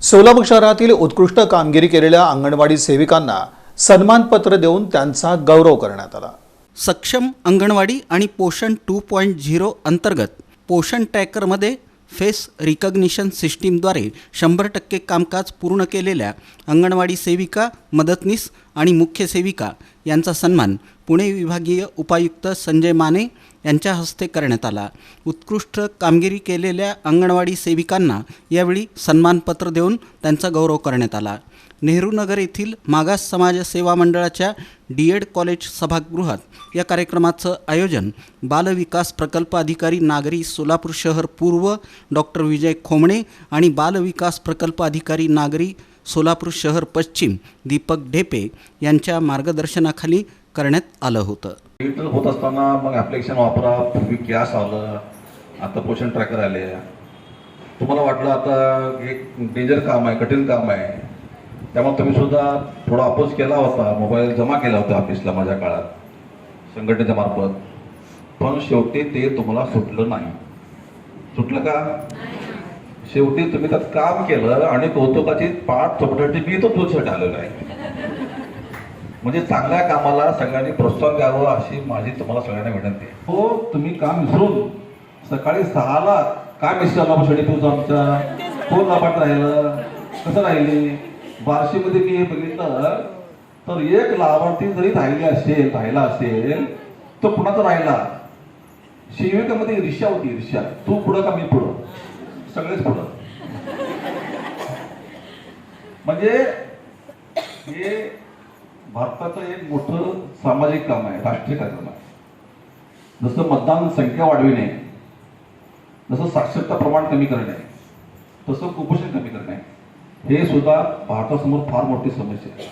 सोलापूर शहरातील उत्कृष्ट कामगिरी केलेल्या अंगणवाडी सेविकांना सन्मानपत्र देऊन त्यांचा गौरव करण्यात आला। सक्षम अंगणवाडी आणि पोषण 2.0 अंतर्गत पोषण ट्रॅकरमध्ये फेस रिकग्निशन सिस्टीमद्वारे 100% कामकाज पूर्ण केलेल्या अंगणवाडी सेविका, मदतनीस आणि मुख्य सेविका यांचा सन्मान पुणे विभागीय उपायुक्त संजय माने यांच्या हस्ते करण्यात आला। उत्कृष्ट कामगिरी केलेल्या अंगणवाडी सेविकांना यावेळी सन्मानपत्र देऊन त्यांचा गौरव करण्यात आला। नेहरू नगर येथील मागास समाज सेवा मंडळाच्या डीएड कॉलेज सभागृहात या कार्यक्रमाचं आयोजन बालविकास प्रकल्प अधिकारी नागरी सोलापूर शहर पूर्व डॉक्टर विजय खोमणे आणि बालविकास प्रकल्प अधिकारी नागरी सोलापूर शहर पश्चिम दीपक ढेपे यांच्या मार्गदर्शनाखाली करण्यात आलं होतं। डिजिटल होत असताना मग ॲप्लिकेशन वापरा, पूर्वी कॅश आलं, आता पोषण ट्रॅकर आले। तुम्हाला वाटलं आता एक डेंजर काम आहे, कठीण काम आहे, त्यामुळे तुम्ही सुद्धा थोडा अपोज केला होता, मोबाईल जमा केला होता ऑफिसला माझ्या काळात संघटनेच्या मार्फत, पण शेवटी ते तुम्हाला सुटलं नाही। सुटलं का? शेवटी तुम्ही त्यात काम केलं आणि कौतुकाची पाठ थोपटाची मी तो तुझ्यासाठी आलेलो आहे। म्हणजे चांगल्या कामाला सगळ्यांनी प्रोत्साहन द्यावं अशी माझी तुम्हाला सगळ्यांना विनंती आहे। हो, तुम्ही काम विसरून सकाळी 6ला काय मिस झाला तुझं आमच्या कोण लाभात राहिलं, कसं राहिले? बार्शीमध्ये मी हे बघितलं तर एक लाभार्थी जरी राहिला असेल तर कुणाचा राहिला? सेविकामध्ये ईर्ष्या होती, ईर्ष्या, तू पुढं का मी पुढं, सगळेच पुढं। म्हणजे हे भारताचं एक मोठं सामाजिक काम आहे, राष्ट्रीय कार्यक्रम आहे। जसं मतदान संख्या वाढविणे, जसं साक्षरता प्रमाण कमी करणे, तसं कुपोषण कमी करणे, हे सुद्धा भारतासमोर फार मोठी समस्या आहे।